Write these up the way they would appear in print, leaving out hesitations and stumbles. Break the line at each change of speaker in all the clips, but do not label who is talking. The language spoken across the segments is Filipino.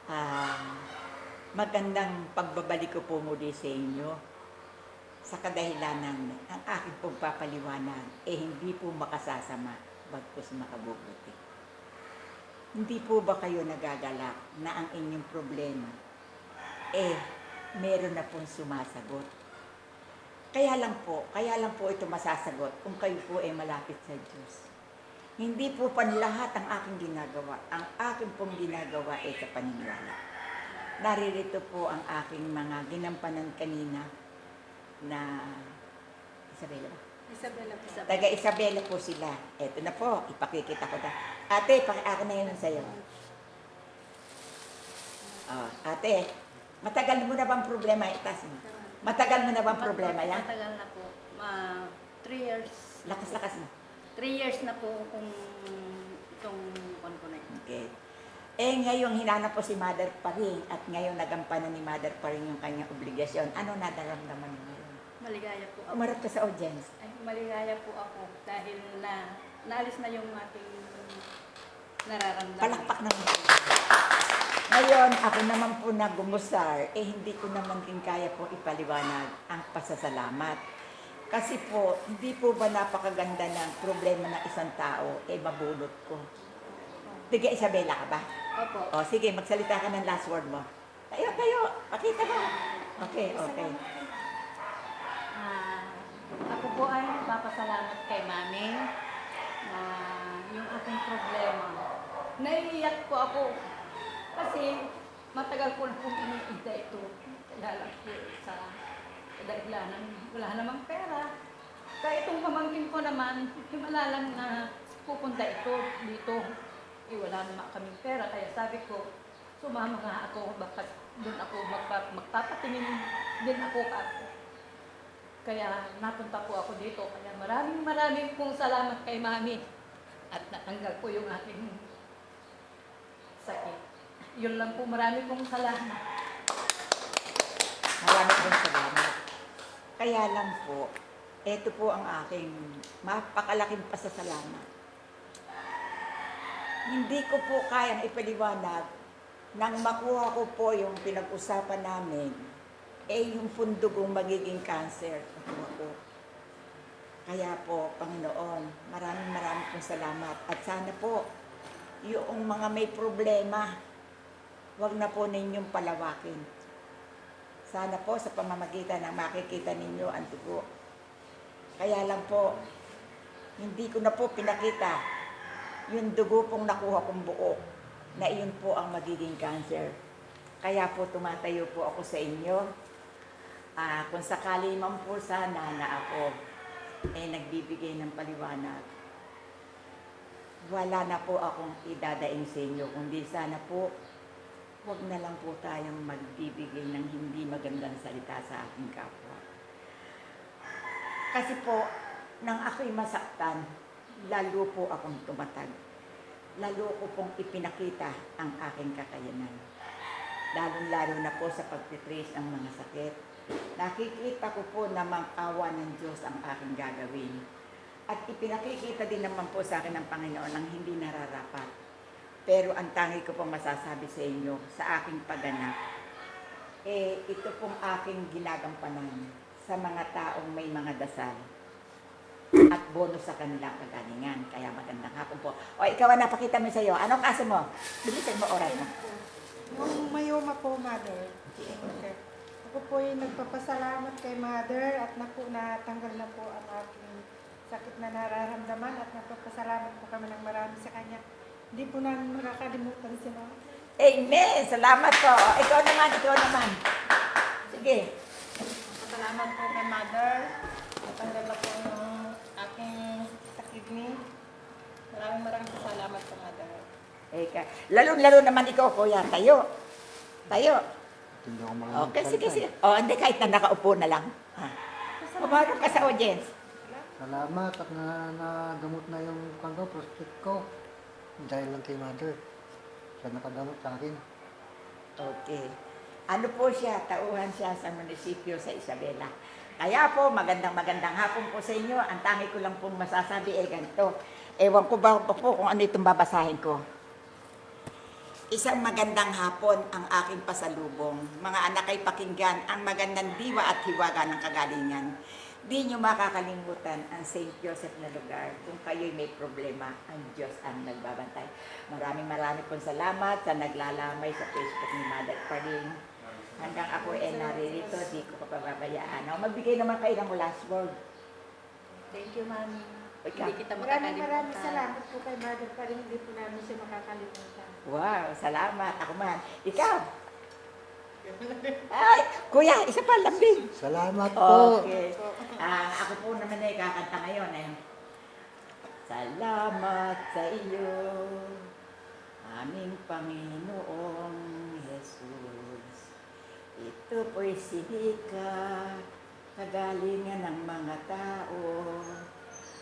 Ah, Magandang pagbabalik ko po muli sa inyo sa kadahilanan ang aking pong papaliwanag hindi po makasasama bagkus makabubuti. Hindi po ba kayo nagagalak na ang inyong problema eh meron na pong sumasagot? Kaya lang po ito masasagot kung kayo po ay malapit sa Diyos. Hindi po panlahat ang aking ginagawa. Ang aking pong ginagawa ay sa paniniwala. Naririto po ang aking mga ginampanan kanina na Isabela ba?
Isabela po.
Taga Isabela po sila. Eto na po, ipakikita ko na. Ate, ako na yun sa'yo. Ate, matagal mo na bang problema? Itas mo. Matagal mo na bang problema yan?
Matagal na po. 3 years.
Lakas-lakas mo.
3 years na po kung itong ko na yun.
Okay. Ngayon hinanap po si Mother pa rin at ngayon nagampanan ni Mother pa rin yung kanyang obligasyon. Ano nadaramdaman mo ngayon?
Maligaya po ako.
Umarap ka sa audience.
Ay, maligaya po ako dahil naalis na yung ating nararamdaman.
Palakpak naman. Ngayon, ako naman po na gumusar, hindi ko naman din kaya po ipaliwanag ang pasasalamat. Kasi po, hindi po ba napakaganda ng problema ng isang tao, mabulot ko. Tiga Isabela ka ba?
Opo.
O, sige, magsalita ka ng last word mo. Tayo, pakita mo. Okay.
Ako po ay papasalamat kay Mami na yung aking problema. Naiiyak po ako kasi matagal ko na pong iniida ito. Kaya lang po sa kadahilanan, wala namang pera. Kaya itong pamangkin ko naman, himala lang na pupunta ito dito. Wala naman kaming pera. Kaya sabi ko, sumama nga ako. Bakit doon ako magpapatingin din ako ako. Kaya napunta po ako dito. Kaya maraming pong salamat kay Mami. At natanggal ko yung aking sakit. Yun lang po, marami pong salamat.
Marami pong salamat. Kaya lang po, ito po ang aking mapakalaking pasasalamat. Hindi ko po kayang ipaliwanag nang makuha ko po yung pinag-usapan namin, yung pundugong magiging cancer. Nakuha ko. Kaya po, Panginoon, maraming pong salamat. At sana po, yung mga may problema, wag na po ninyong palawakin. Sana po sa pamamagitan ng makikita ninyo ang dugo. Kaya lang po, hindi ko na po pinakita yung dugo pong nakuha kong buo na iyon po ang magiging cancer. Kaya po tumatayo po ako sa inyo. Kung sakali man po sana na ako nagbibigay ng paliwanag, wala na po akong idadaing sa inyo. Kundi sana po, wag na lang po tayong magbibigay ng hindi magandang salita sa aking kapwa. Kasi po, nang ako'y masaktan, lalo po akong tumatag. Lalo ko pong ipinakita ang aking kakayanan. Lalong-lalo na po sa pagtitrace ng mga sakit. Nakikita ko po na mang-awa ng Diyos ang aking gagawin. At ipinakikita din naman po sa akin ng Panginoon ang hindi nararapat. Pero ang tangi ko pong masasabi sa inyo, sa aking pagganap, ito pong aking ginagampanan sa mga taong may mga dasal at bonus sa kanilang kagalingan. Kaya magandang hapon po. O, ikaw ang napakita mo sa iyo. Anong kaso mo? Bilisan mo oras mo.
Yung mayoma po, Mother. Okay. Ako po yung nagpapasalamat kay Mother at natanggal na po ang aking sakit na nararamdaman at nagpapasalamat po kami ng marami sa kanya. Hindi po namin makakalimutan sila.
Amen! Salamat po. Ikaw naman. Sige.
Salamat po kay Mother. Natanggal na po yung aking kidney. Maraming salamat po, Mother.
Lalo naman ikaw, kuya. Tayo.
Hindi ako
Okay, sige. O, hindi, kahit na nakaupo na lang. Pumarap ka sa audience.
Salamat at nagamot na yung prostate ko. Dahil lang kay Mother. Siya nakagamot sa akin.
Okay. Ano po siya? Tauhan siya sa munisipyo sa Isabela. Kaya po, magandang hapon po sa inyo. Ang tangi ko lang pong masasabi ganito. Ewan ko ba po kung ano itong babasahin ko. Isang magandang hapon ang aking pasalubong. Mga anak ay pakinggan ang magandang diwa at hiwaga ng kagalingan. Di nyo makakalimutan ang St. Joseph na lugar. Kung kayo'y may problema, ang Diyos ang nagbabantay. Maraming pong salamat sa naglalamay sa Facebook ni Mother Paring. Hanggang ako ay naririto, di ko papabayaan. Magbigay naman kayo ng last word.
Thank you, Mami.
Ikaw.
Hindi kita
Maraming
makakalimutan.
salamat po kay Mother pa rin. Hindi po namin siya makakalimutan.
Wow, salamat. Ako man. Ikaw. Ay, kuya, isa pa lambing.
Salamat po.
Okay. Ako po naman ay kakanta ngayon eh. Salamat sa iyo, aming Panginoong Jesus. Ito po'y sinika, kagalingan ng mga tao.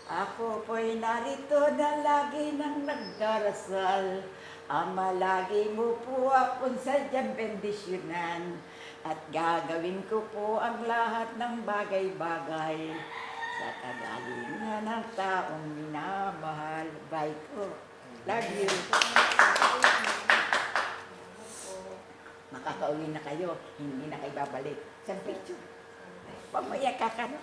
Ako po'y narito na lagi nang nagdarasal. Ama, lagi mo po akong sadyang bendisyonan. At gagawin ko po ang lahat ng bagay-bagay sa kagalingan ng taong minamahal. Bye po. Love you. Makakauwi na kayo. Hindi na kayo babalik. Sa picture. Pamaya kakano.